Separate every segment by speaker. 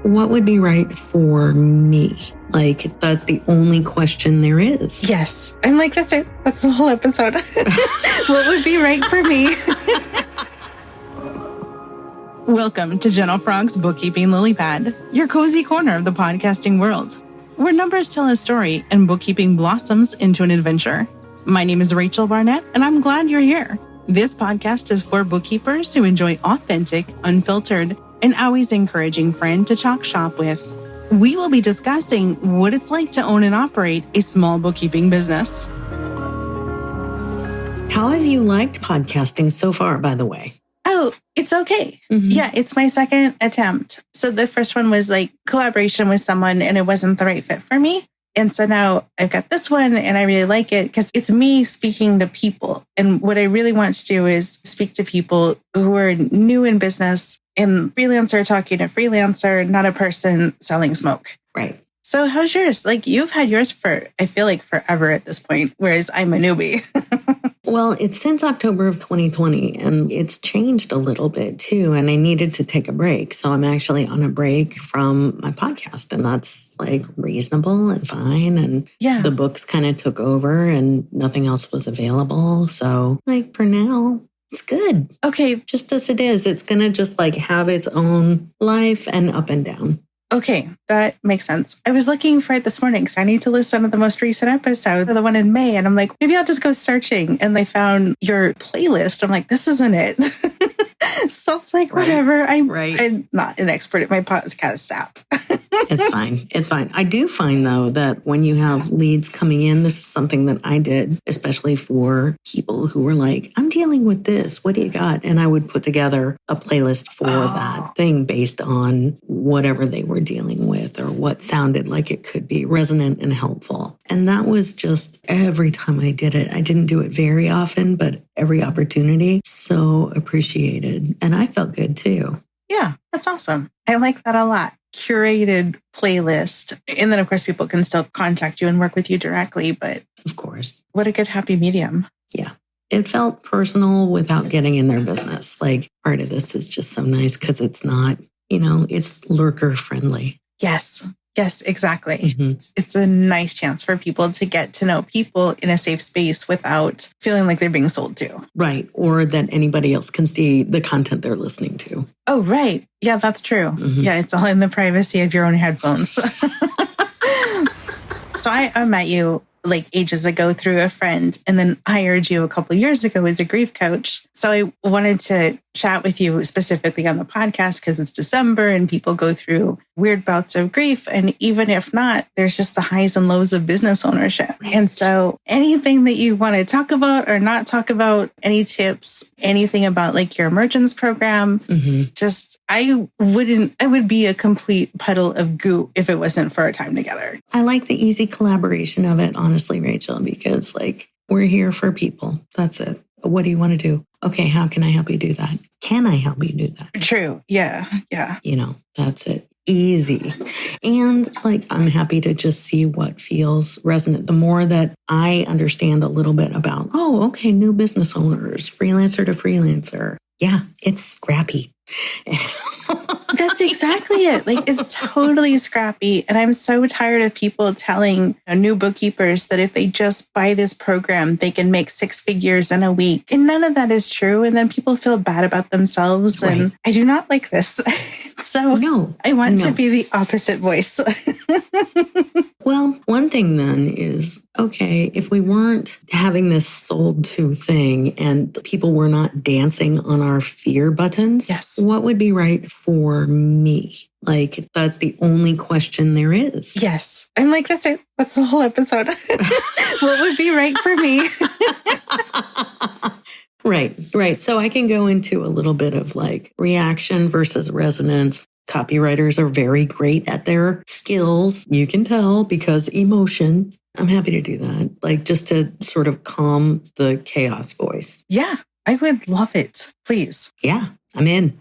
Speaker 1: What would be right for me? Like, that's the only question there is.
Speaker 2: Yes. I'm like, that's it. That's the whole episode. What would be right for me? Welcome to Gentle Frog's Bookkeeping Lily Pad, your cozy corner of the podcasting world, where numbers tell a story and bookkeeping blossoms into an adventure. My name is Rachel Barnett, and I'm glad you're here. This podcast is for bookkeepers who enjoy authentic, unfiltered, and always encouraging friend to talk shop with. We will be discussing what it's like to own and operate a small bookkeeping business.
Speaker 1: How have you liked podcasting so far, by the way?
Speaker 2: Oh, it's okay.
Speaker 1: Mm-hmm.
Speaker 2: Yeah, it's my second attempt. So the first one was like collaboration with someone and it wasn't the right fit for me. And so now I've got this one and I really like it because it's me speaking to people. And what I really want to do is speak to people who are new in business and freelancer talking to freelancer, not a person selling smoke.
Speaker 1: Right.
Speaker 2: So how's yours? Like you've had yours for, I feel like forever at this point, whereas I'm a newbie.
Speaker 1: Well, it's since October of 2020 and it's changed a little bit too. And I needed to take a break. So I'm actually on a break from my podcast and that's like reasonable and fine. And the books kind of took over and nothing else was available. So like for now, it's good.
Speaker 2: Okay.
Speaker 1: Just as it is. It's going to just like have its own life and up and down.
Speaker 2: Okay, that makes sense. I was looking for it this morning because I need to listen to the most recent episode, the one in May. And I'm like, maybe I'll just go searching. And I found your playlist. I'm like, this isn't it. So it's like, whatever. I'm not an expert at my podcast app.
Speaker 1: It's fine. It's fine. I do find, though, that when you have leads coming in, this is something that I did, especially for people who were like, I'm dealing with this. What do you got? And I would put together a playlist for that thing based on whatever they were dealing with or what sounded like it could be resonant and helpful. And that was just every time I did it. I didn't do it very often, but every opportunity. So appreciated. And I felt good too.
Speaker 2: Yeah, that's awesome. I like that a lot. Curated playlist. And then, of course, people can still contact you and work with you directly. But
Speaker 1: of course,
Speaker 2: what a good happy medium.
Speaker 1: Yeah. It felt personal without getting in their business. Like part of this is just so nice because it's not, it's lurker friendly.
Speaker 2: Yes, exactly.
Speaker 1: Mm-hmm.
Speaker 2: It's a nice chance for people to get to know people in a safe space without feeling like they're being sold to.
Speaker 1: Right. Or that anybody else can see the content they're listening to.
Speaker 2: Oh, right. Yeah, that's true.
Speaker 1: Mm-hmm.
Speaker 2: Yeah, it's all in the privacy of your own headphones. So I met you like ages ago through a friend and then hired you a couple of years ago as a grief coach. So I wanted to chat with you specifically on the podcast because it's December and people go through weird bouts of grief. And even if not, there's just the highs and lows of business ownership. Right. And so anything that you want to talk about or not talk about, any tips, anything about like your Emergence program, just I would be a complete puddle of goo if it wasn't for our time together.
Speaker 1: I like the easy collaboration of it, honestly, Rachel, because like we're here for people. That's it. What do you want to do? Okay, how can I help you do that? Can I help you do that?
Speaker 2: True. Yeah.
Speaker 1: That's it. Easy. And like, I'm happy to just see what feels resonant. The more that I understand a little bit about, new business owners, freelancer to freelancer. Yeah, it's scrappy.
Speaker 2: That's exactly it. Like, it's totally scrappy. And I'm so tired of people telling new bookkeepers that if they just buy this program, they can make 6 figures in a week. And none of that is true. And then people feel bad about themselves. Right. And I do not like this. So I want to be the opposite voice.
Speaker 1: Well, one thing then is, okay, if we weren't having this sold to thing and people were not dancing on our fear buttons, what would be right for me? Like, that's the only question there is.
Speaker 2: Yes. I'm like, that's it. That's the whole episode. What would be right for me?
Speaker 1: Right. So I can go into a little bit of like reaction versus resonance. Copywriters are very great at their skills. You can tell because emotion. I'm happy to do that. Like just to sort of calm the chaos voice.
Speaker 2: Yeah, I would love it. Please.
Speaker 1: Yeah, I'm in.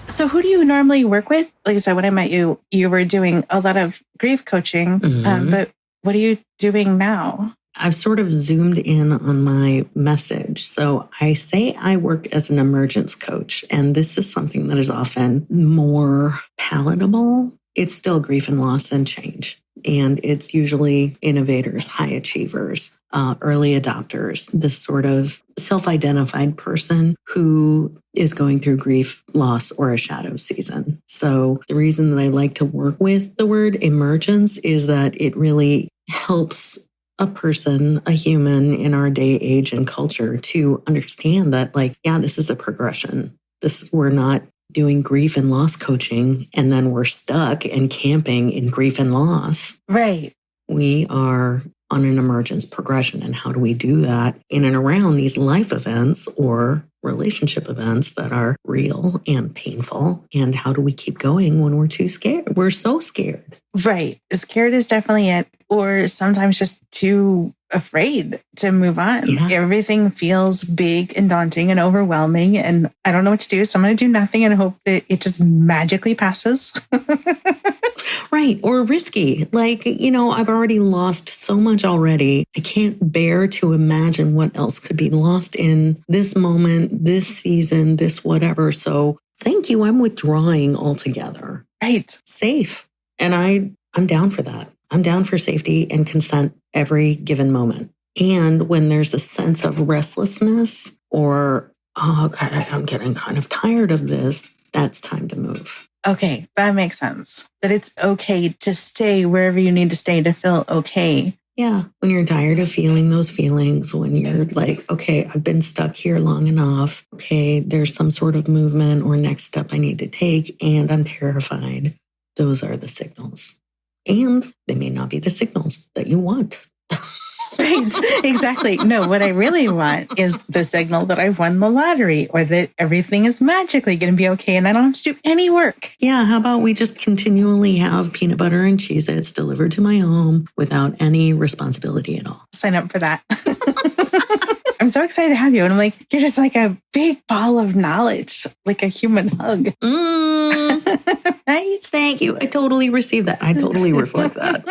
Speaker 2: So who do you normally work with? Like I said, when I met you, you were doing a lot of grief coaching, but what are you doing now?
Speaker 1: I've sort of zoomed in on my message. So I say I work as an emergence coach, and this is something that is often more palatable, it's still grief and loss and change. And it's usually innovators, high achievers, early adopters, this sort of self-identified person who is going through grief, loss, or a shadow season. So the reason that I like to work with the word emergence is that it really helps a person, a human in our day, age, and culture to understand that, like, yeah, this is a progression. We're not doing grief and loss coaching and then we're stuck and camping in grief and loss.
Speaker 2: Right.
Speaker 1: We are on an emergence progression. And how do we do that in and around these life events or relationship events that are real and painful? And how do we keep going when we're too scared? We're so scared.
Speaker 2: Right. Scared is definitely it. Or sometimes just too afraid to move on.
Speaker 1: Yeah.
Speaker 2: Everything feels big and daunting and overwhelming. And I don't know what to do. So I'm going to do nothing and hope that it just magically passes.
Speaker 1: Right. Or risky. Like, I've already lost so much already. I can't bear to imagine what else could be lost in this moment, this season, this whatever. So thank you. I'm withdrawing altogether.
Speaker 2: Right.
Speaker 1: Safe. And I'm down for that. I'm down for safety and consent every given moment. And when there's a sense of restlessness or, oh, okay, I'm getting kind of tired of this, that's time to move.
Speaker 2: Okay, that makes sense. That it's okay to stay wherever you need to stay to feel okay.
Speaker 1: Yeah, when you're tired of feeling those feelings, when you're like, okay, I've been stuck here long enough. Okay, there's some sort of movement or next step I need to take, and I'm terrified. Those are the signals. And they may not be the signals that you want.
Speaker 2: Right, exactly. No, what I really want is the signal that I've won the lottery or that everything is magically going to be okay and I don't have to do any work.
Speaker 1: Yeah, how about we just continually have peanut butter and Cheez-Its delivered to my home without any responsibility at all?
Speaker 2: Sign up for that. I'm so excited to have you. And I'm like, you're just like a big ball of knowledge, like a human hug. Right?
Speaker 1: Thank you. I totally received that. I totally reflect that.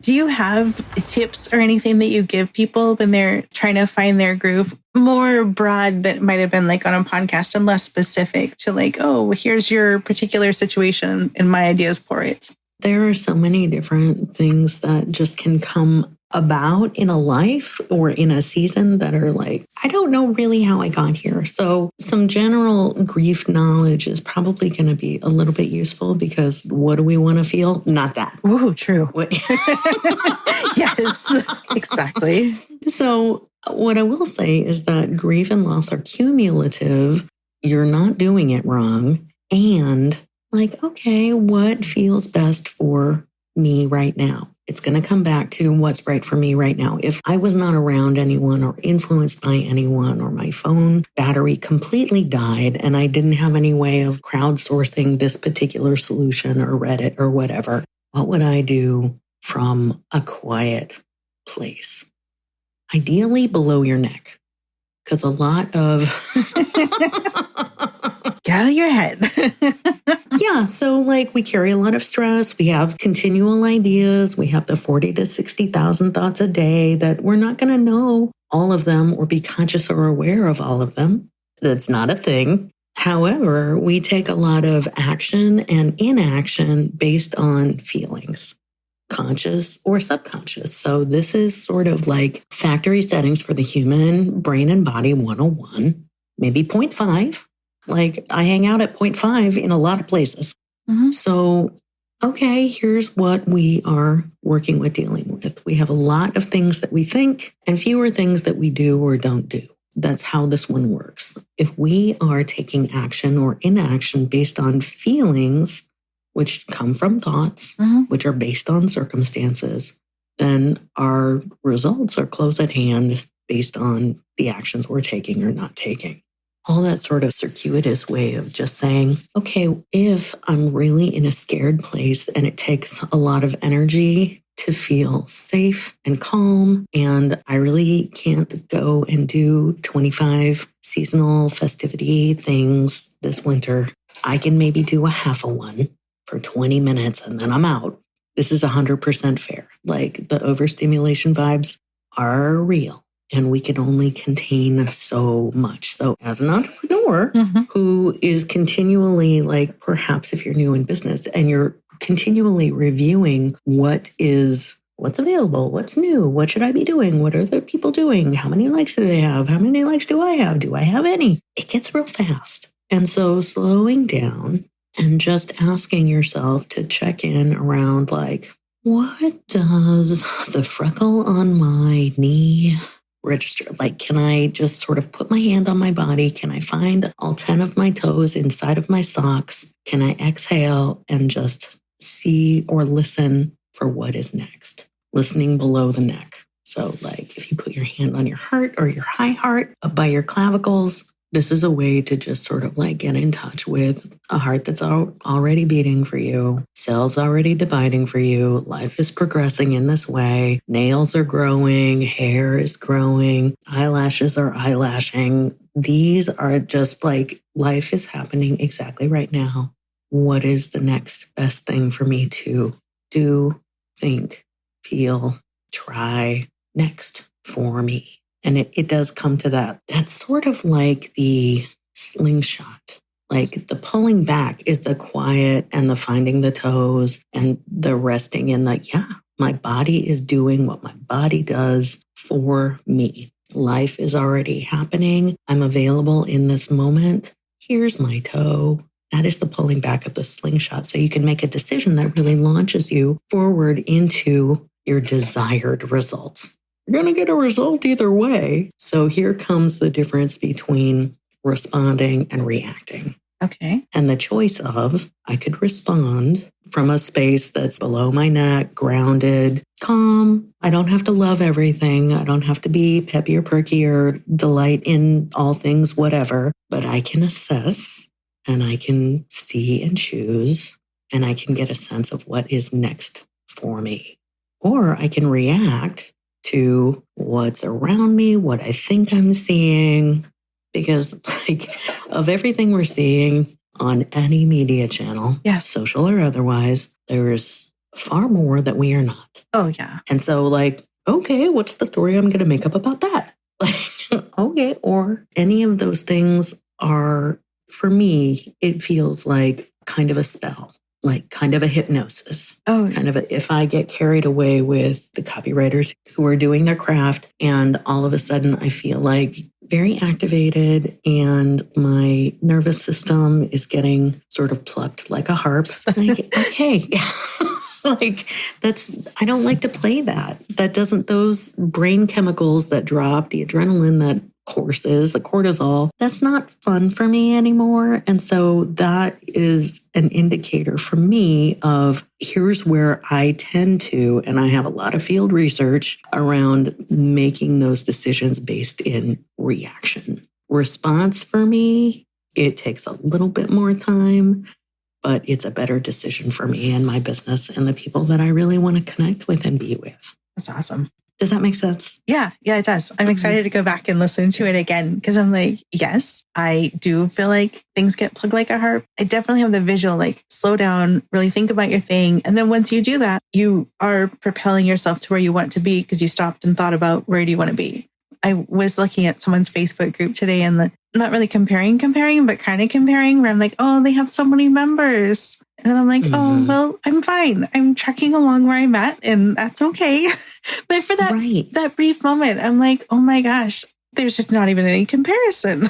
Speaker 2: Do you have tips or anything that you give people when they're trying to find their groove? More broad that might have been like on a podcast and less specific to like, oh, here's your particular situation and my ideas for it.
Speaker 1: There are so many different things that just can come about in a life or in a season that are like, I don't know really how I got here. So some general grief knowledge is probably going to be a little bit useful because what do we want to feel? Not that.
Speaker 2: Ooh, true. Yes, exactly.
Speaker 1: So what I will say is that grief and loss are cumulative. You're not doing it wrong. And like, okay, what feels best for me right now? It's going to come back to what's right for me right now. If I was not around anyone or influenced by anyone or my phone battery completely died and I didn't have any way of crowdsourcing this particular solution or Reddit or whatever, what would I do from a quiet place? Ideally below your neck. Because a lot of...
Speaker 2: Get out of your head.
Speaker 1: Yeah. So like we carry a lot of stress. We have continual ideas. We have the 40 to 60,000 thoughts a day that we're not going to know all of them or be conscious or aware of all of them. That's not a thing. However, we take a lot of action and inaction based on feelings, conscious or subconscious. So this is sort of like factory settings for the human brain and body 101, maybe 0.5. Like I hang out at 0.5 in a lot of places. Mm-hmm. So, okay, here's what we are working with, dealing with. We have a lot of things that we think and fewer things that we do or don't do. That's how this one works. If we are taking action or inaction based on feelings, which come from thoughts, which are based on circumstances, then our results are close at hand based on the actions we're taking or not taking. All that sort of circuitous way of just saying, okay, if I'm really in a scared place and it takes a lot of energy to feel safe and calm, and I really can't go and do 25 seasonal festivity things this winter, I can maybe do a half a one for 20 minutes and then I'm out. This is 100% fair. Like the overstimulation vibes are real. and we can only contain so much. So as an entrepreneur who is continually like, perhaps if you're new in business and you're continually reviewing what's available, what's new, what should I be doing? What are the people doing? How many likes do they have? How many likes do I have? Do I have any? It gets real fast. And so slowing down and just asking yourself to check in around like, what does the freckle on my knee register? Like, can I just sort of put my hand on my body? Can I find all 10 of my toes inside of my socks? Can I exhale and just see or listen for what is next? Listening below the neck. So like if you put your hand on your heart or your high heart up by your clavicles, this is a way to just sort of like get in touch with a heart that's already beating for you, cells already dividing for you, life is progressing in this way, nails are growing, hair is growing, eyelashes are eyelashing. These are just like life is happening exactly right now. What is the next best thing for me to do, think, feel, try next for me? And it does come to that. That's sort of like the slingshot. Like the pulling back is the quiet and the finding the toes and the resting in the, my body is doing what my body does for me. Life is already happening. I'm available in this moment. Here's my toe. That is the pulling back of the slingshot. So you can make a decision that really launches you forward into your desired results. You're going to get a result either way. So here comes the difference between responding and reacting.
Speaker 2: Okay.
Speaker 1: And the choice of, I could respond from a space that's below my neck, grounded, calm. I don't have to love everything. I don't have to be peppy or perky or delight in all things, whatever. But I can assess and I can see and choose and I can get a sense of what is next for me. Or I can react to what's around me, what I think I'm seeing, because like of everything we're seeing on any media channel, social or otherwise, there is far more that we are not.
Speaker 2: Oh, yeah.
Speaker 1: And so like, okay, what's the story I'm going to make up about that? Like, okay, or any of those things are, for me, it feels like kind of a spell. Like kind of a hypnosis, kind of if I get carried away with the copywriters who are doing their craft and all of a sudden I feel like very activated and my nervous system is getting sort of plucked like a harp. Like, okay, like I don't like to play that. That doesn't, those brain chemicals that drop, the adrenaline that courses, the cortisol, that's not fun for me anymore. And so that is an indicator for me of here's where I tend to, and I have a lot of field research around making those decisions based in reaction. Response for me, it takes a little bit more time, but it's a better decision for me and my business and the people that I really want to connect with and be with.
Speaker 2: That's awesome.
Speaker 1: Does that make sense?
Speaker 2: Yeah, it does. I'm excited to go back and listen to it again because I'm like, yes, I do feel like things get plugged like a harp. I definitely have the visual, like slow down, really think about your thing. And then once you do that, you are propelling yourself to where you want to be because you stopped and thought about where do you want to be. I was looking at someone's Facebook group today and not really comparing, but kind of comparing where I'm like, oh, they have so many members. And then I'm like, oh, well, I'm fine. I'm trekking along where I'm at and that's okay. But for that brief moment, I'm like, oh my gosh, there's just not even any comparison.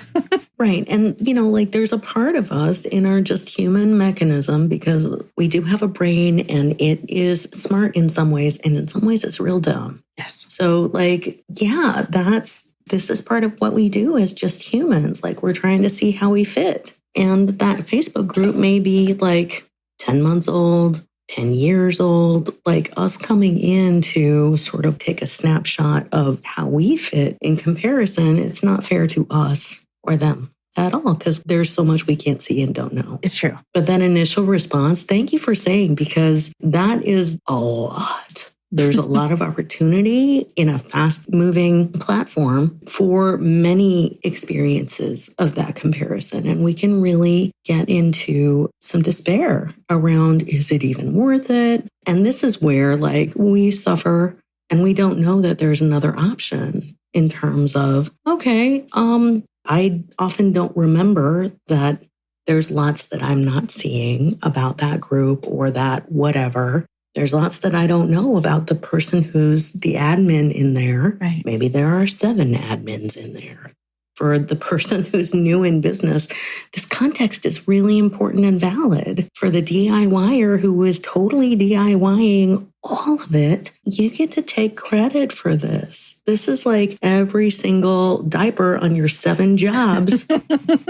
Speaker 1: Right. And, like there's a part of us in our just human mechanism because we do have a brain and it is smart in some ways. And in some ways it's real dumb.
Speaker 2: Yes.
Speaker 1: So like, this is part of what we do as just humans. Like we're trying to see how we fit. And that Facebook group may be like 10 months old, 10 years old, like us coming in to sort of take a snapshot of how we fit in comparison. It's not fair to us or them at all because there's so much we can't see and don't know.
Speaker 2: It's true.
Speaker 1: But that initial response, thank you for saying, because that is a lot. There's a lot of opportunity in a fast-moving platform for many experiences of that comparison. And we can really get into some despair around, is it even worth it? And this is where like we suffer and we don't know that there's another option. in terms of, okay, I often don't remember that there's lots that I'm not seeing about that group or that whatever. There's lots that I don't know about the person who's the admin in there.
Speaker 2: Right.
Speaker 1: Maybe there are 7 admins in there. For the person who's new in business, this context is really important and valid. For the DIYer who is totally DIYing all of it, you get to take credit for this. This is like every single diaper on your 7 jobs,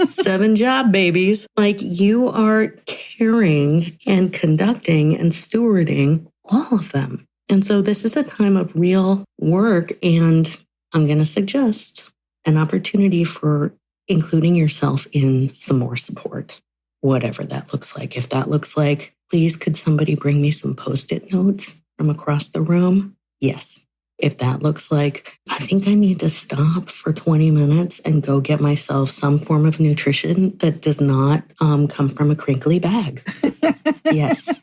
Speaker 1: 7 job babies. Like you are caring and conducting and stewarding all of them. And so this is a time of real work. And I'm going to suggest an opportunity for including yourself in some more support, whatever that looks like. If that looks like, please, could somebody bring me some Post-it notes from across the room? Yes. If that looks like, I think I need to stop for 20 minutes and go get myself some form of nutrition that does not come from a crinkly bag. Yes.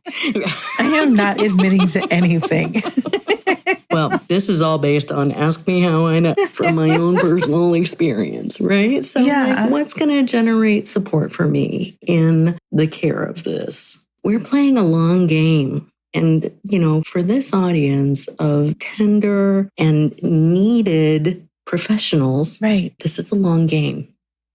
Speaker 2: I am not admitting to anything.
Speaker 1: Well, this is all based on ask me how I know from my own personal experience, right? So like, what's going to generate support for me in the care of this? We're playing a long game. And, for this audience of tender and needed professionals,
Speaker 2: right,
Speaker 1: this is a long game.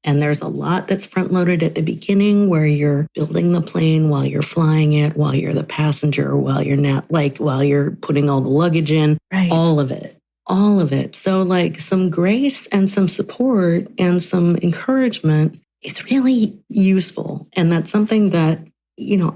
Speaker 1: And there's a lot that's front loaded at the beginning where you're building the plane while you're flying it, while you're the passenger, while you're while you're putting all the luggage in,
Speaker 2: right,
Speaker 1: all of it. So like some grace and some support and some encouragement is really useful. And that's something that,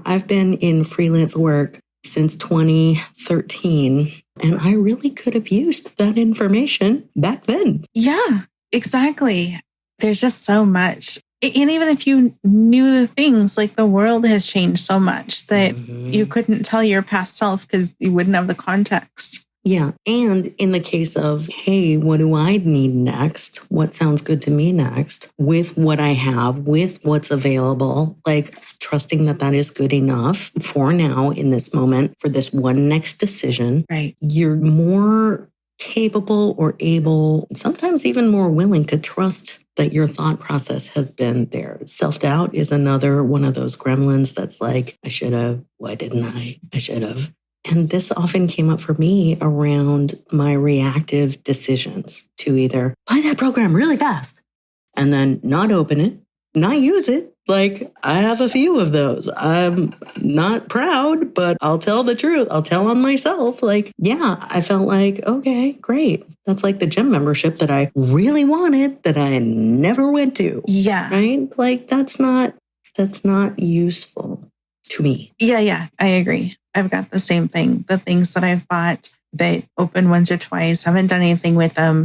Speaker 1: I've been in freelance work since 2013, and I really could have used that information back then.
Speaker 2: Yeah, exactly. There's just so much. And even if you knew the things, like the world has changed so much that you couldn't tell your past self because you wouldn't have the context.
Speaker 1: Yeah. And in the case of, hey, what do I need next? What sounds good to me next? With what I have, with what's available, like trusting that that is good enough for now in this moment for this one next decision.
Speaker 2: Right.
Speaker 1: You're more capable or able, sometimes even more willing to trust that your thought process has been there. Self-doubt is another one of those gremlins that's like, I should have, why didn't I? I should have. And this often came up for me around my reactive decisions to either buy that program really fast and then not open it, not use it. Like I have a few of those. I'm not proud, but I'll tell the truth. I'll tell on myself. Like, yeah, I felt like, okay, great. That's like the gym membership that I really wanted that I never went to.
Speaker 2: Yeah.
Speaker 1: Right? Like that's not useful to me.
Speaker 2: Yeah, I agree. I've got the same thing. The things that I've bought that opened once or twice, haven't done anything with them,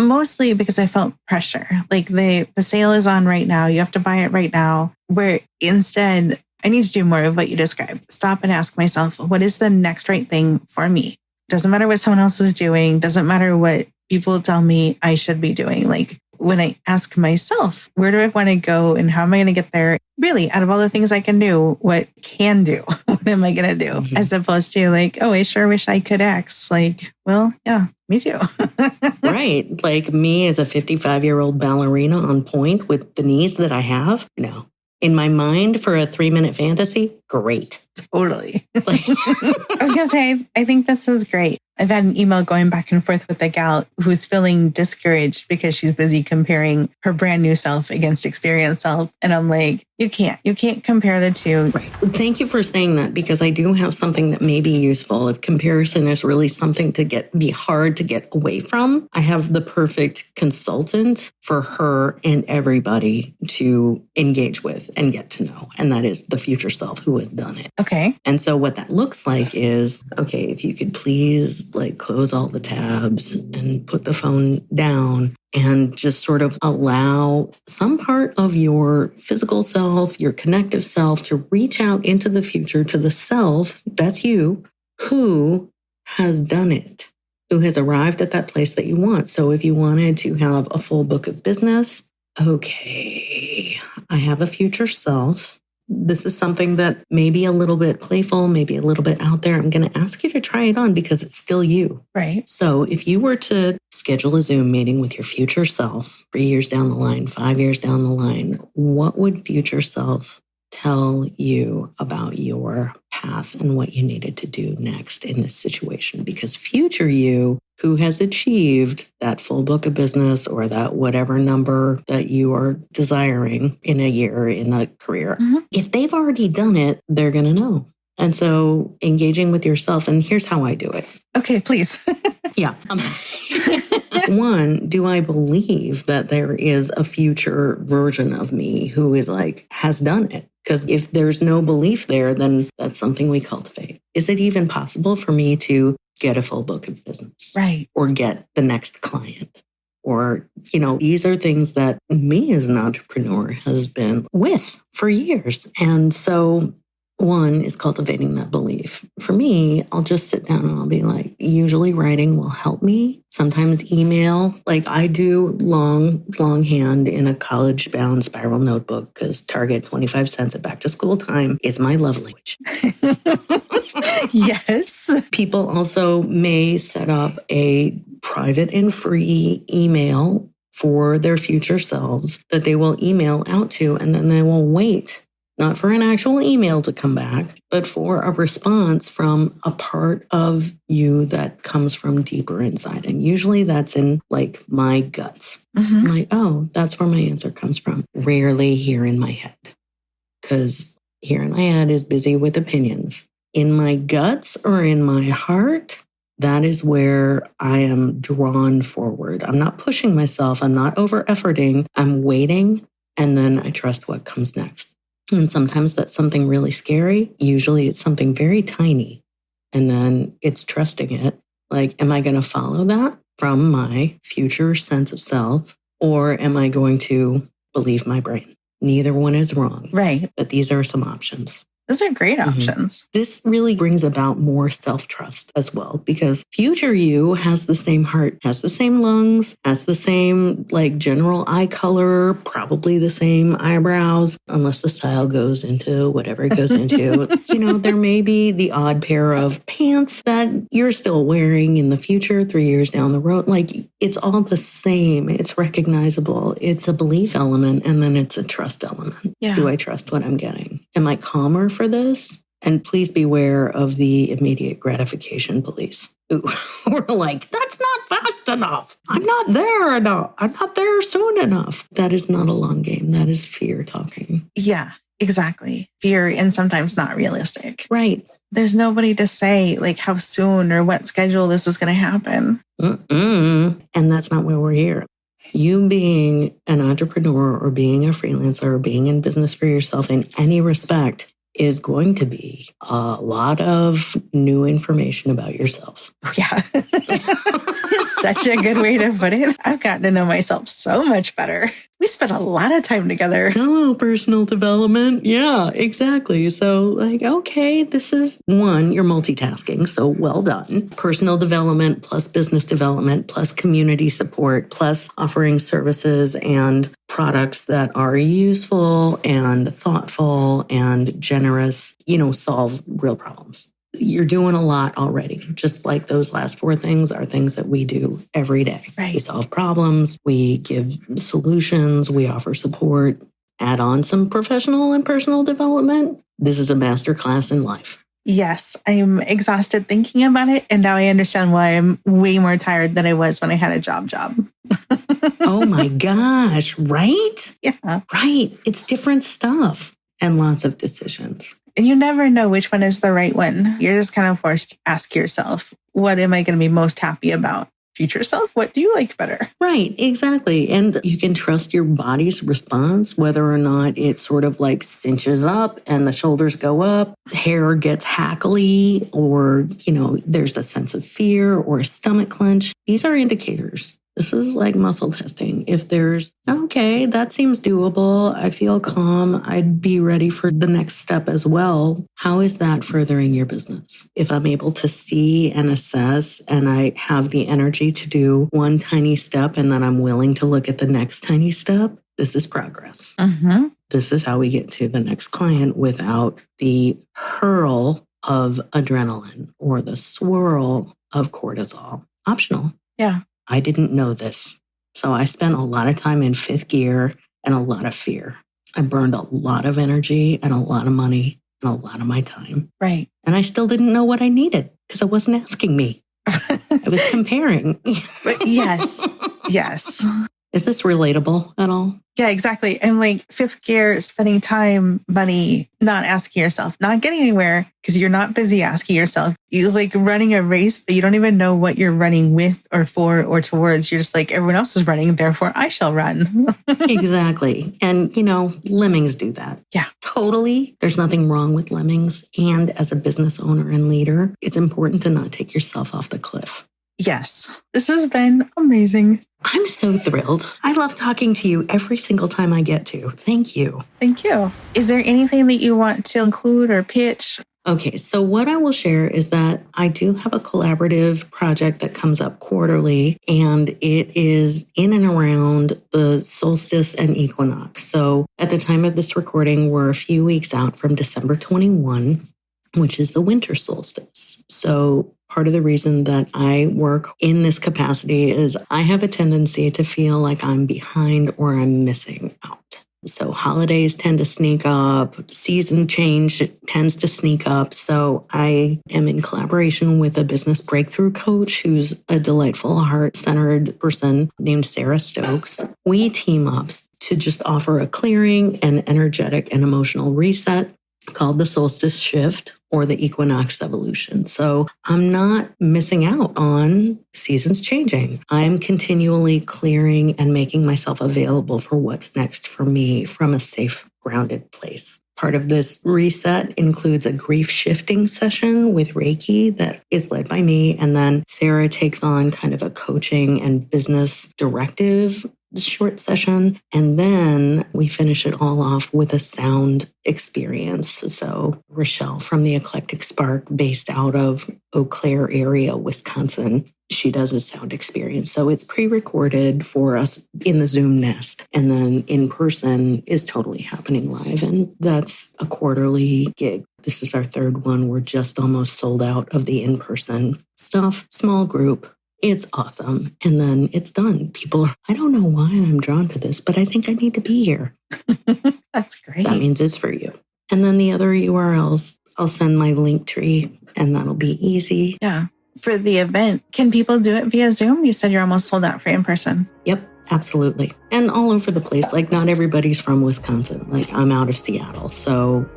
Speaker 2: mostly because I felt pressure. Like the sale is on right now. You have to buy it right now. Where instead, I need to do more of what you described. Stop and ask myself, what is the next right thing for me? Doesn't matter what someone else is doing. Doesn't matter what people tell me I should be doing. Like when I ask myself, where do I want to go and how am I going to get there? Really, out of all the things I can do, what can do? What am I going to do? As opposed to like, oh, I sure wish I could X. Like, well, yeah, me too.
Speaker 1: Right. Like me as a 55-year-old ballerina on point with the knees that I have. No. In my mind for a 3-minute fantasy, great.
Speaker 2: Totally. I was going to say, I think this is great. I've had an email going back and forth with a gal who's feeling discouraged because she's busy comparing her brand new self against experienced self. And I'm like, you can't compare the two.
Speaker 1: Right. Thank you for saying that because I do have something that may be useful. If comparison is really something to be hard to get away from, I have the perfect consultant for her and everybody to engage with and get to know. And that is the future self who has done it.
Speaker 2: Okay.
Speaker 1: And so what that looks like is, okay, if you could please like close all the tabs and put the phone down and just sort of allow some part of your physical self, your connective self to reach out into the future to the self, that's you, who has done it, who has arrived at that place that you want. So if you wanted to have a full book of business, okay, I have a future self This is something that may be a little bit playful, maybe a little bit out there. I'm going to ask you to try it on because it's still you.
Speaker 2: Right.
Speaker 1: So if you were to schedule a Zoom meeting with your future self 3 years down the line, 5 years down the line, what would future self tell you about your path and what you needed to do next in this situation? Because future you, who has achieved that full book of business or that whatever number that you are desiring in a year, in a career, if they've already done it, they're going to know. And so engaging with yourself, and here's how I do it.
Speaker 2: Okay, please.
Speaker 1: Yeah. One, do I believe that there is a future version of me who is like, has done it? Because if there's no belief there, then that's something we cultivate. Is it even possible for me to get a full book of business?
Speaker 2: Right.
Speaker 1: Or get the next client? Or, these are things that me as an entrepreneur has been with for years. And so one is cultivating that belief. For me, I'll just sit down and I'll be like, usually writing will help me. Sometimes email, like I do longhand in a college-bound spiral notebook because Target 25 cents at back to school time is my love language.
Speaker 2: Yes.
Speaker 1: People also may set up a private and free email for their future selves that they will email out to, and then they will wait. Not for an actual email to come back, but for a response from a part of you that comes from deeper inside. And usually that's in like my guts. I'm like, oh, that's where my answer comes from. Rarely here in my head, because here in my head is busy with opinions. In my guts or in my heart, that is where I am drawn forward. I'm not pushing myself. I'm not over-efforting. I'm waiting, and then I trust what comes next. And sometimes that's something really scary. Usually it's something very tiny. And then it's trusting it. Like, am I going to follow that from my future sense of self? Or am I going to believe my brain? Neither one is wrong.
Speaker 2: Right.
Speaker 1: But these are some options.
Speaker 2: Those are great options.
Speaker 1: This really brings about more self-trust as well, because future you has the same heart, has the same lungs, has the same like general eye color, probably the same eyebrows, unless the style goes into whatever it goes into. There may be the odd pair of pants that you're still wearing in the future, 3 years down the road. Like, it's all the same. It's recognizable. It's a belief element, and then it's a trust element.
Speaker 2: Yeah.
Speaker 1: Do I trust what I'm getting? Am I calmer for this? And please beware of the immediate gratification police who are like, that's not fast enough. I'm not there enough. I'm not there soon enough. That is not a long game. That is fear talking.
Speaker 2: Yeah, exactly. Fear, and sometimes not realistic.
Speaker 1: Right.
Speaker 2: There's nobody to say like how soon or what schedule this is going to happen.
Speaker 1: And that's not why we're here. You being an entrepreneur or being a freelancer or being in business for yourself in any respect is going to be a lot of new information about yourself.
Speaker 2: Yeah. Such a good way to put it. I've gotten to know myself so much better. We spent a lot of time together.
Speaker 1: Hello, personal development. Yeah, exactly. So like, okay, this is one, you're multitasking. So well done. Personal development plus business development plus community support plus offering services and products that are useful and thoughtful and generous, solve real problems. You're doing a lot already. Just like those last 4 things are things that we do every day.
Speaker 2: Right.
Speaker 1: We solve problems, we give solutions, we offer support, add on some professional and personal development. This is a masterclass in life.
Speaker 2: Yes, I'm exhausted thinking about it. And now I understand why I'm way more tired than I was when I had a job.
Speaker 1: Oh my gosh, right?
Speaker 2: Yeah.
Speaker 1: Right. It's different stuff and lots of decisions.
Speaker 2: And you never know which one is the right one. You're just kind of forced to ask yourself, what am I going to be most happy about? Future self? What do you like better?
Speaker 1: Right, exactly. And you can trust your body's response, whether or not it sort of like cinches up and the shoulders go up, hair gets hackly, or, there's a sense of fear or a stomach clench. These are indicators. This is like muscle testing. If there's, okay, that seems doable. I feel calm. I'd be ready for the next step as well. How is that furthering your business? If I'm able to see and assess and I have the energy to do one tiny step and then I'm willing to look at the next tiny step, This is progress.
Speaker 2: Mm-hmm.
Speaker 1: This is how we get to the next client without the hurl of adrenaline or the swirl of cortisol. Optional.
Speaker 2: Yeah.
Speaker 1: I didn't know this. So I spent a lot of time in fifth gear and a lot of fear. I burned a lot of energy and a lot of money and a lot of my time.
Speaker 2: Right.
Speaker 1: And I still didn't know what I needed because I wasn't asking me. I was comparing.
Speaker 2: But yes. Yes.
Speaker 1: Is this relatable at all?
Speaker 2: Yeah, exactly. And like fifth gear, spending time, money, not asking yourself, not getting anywhere because you're not busy asking yourself. You're like running a race, but you don't even know what you're running with or for or towards. You're just like, everyone else is running, therefore I shall run.
Speaker 1: Exactly. And, lemmings do that.
Speaker 2: Yeah.
Speaker 1: Totally. There's nothing wrong with lemmings. And as a business owner and leader, it's important to not take yourself off the cliff.
Speaker 2: Yes. This has been amazing.
Speaker 1: I'm so thrilled. I love talking to you every single time I get to. Thank you.
Speaker 2: Thank you. Is there anything that you want to include or pitch?
Speaker 1: Okay, so what I will share is that I do have a collaborative project that comes up quarterly, and it is in and around the solstice and equinox. So at the time of this recording, we're a few weeks out from December 21, which is the winter solstice. So part of the reason that I work in this capacity is I have a tendency to feel like I'm behind or I'm missing out. So holidays tend to sneak up, season change tends to sneak up. So I am in collaboration with a business breakthrough coach who's a delightful, heart-centered person named Sarah Stokes. We team up to just offer a clearing and energetic and emotional reset called the Solstice Shift or the Equinox Evolution. So I'm not missing out on seasons changing. I'm continually clearing and making myself available for what's next for me from a safe, grounded place. Part of this reset includes a grief shifting session with Reiki that is led by me. And then Sarah takes on kind of a coaching and business directive short session. And then we finish it all off with a sound experience. So Rochelle from the Eclectic Spark, based out of Eau Claire area, Wisconsin, she does a sound experience. So it's pre-recorded for us in the Zoom nest. And then in person is totally happening live. And that's a quarterly gig. This is our third one. We're just almost sold out of the in-person stuff. Small group. It's awesome. And then it's done. People are, I don't know why I'm drawn to this, but I think I need to be here.
Speaker 2: That's great.
Speaker 1: That means it's for you. And then the other URLs, I'll send my link tree and that'll be easy.
Speaker 2: Yeah. For the event, can people do it via Zoom? You said you're almost sold out for in-person.
Speaker 1: Yep, absolutely. And all over the place. Like not everybody's from Wisconsin. Like I'm out of Seattle. So,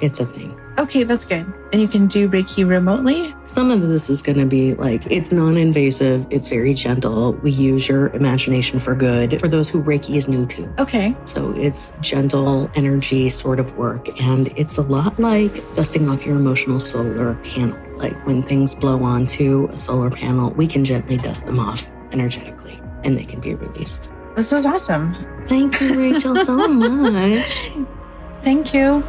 Speaker 1: it's a thing.
Speaker 2: Okay, that's good. And you can do Reiki remotely?
Speaker 1: Some of this is going to be like, it's non-invasive. It's very gentle. We use your imagination for good for those who Reiki is new to.
Speaker 2: Okay.
Speaker 1: So it's gentle energy sort of work. And it's a lot like dusting off your emotional solar panel. Like when things blow onto a solar panel, we can gently dust them off energetically and they can be released.
Speaker 2: This is awesome.
Speaker 1: Thank you, Rachel, so much.
Speaker 2: Thank you.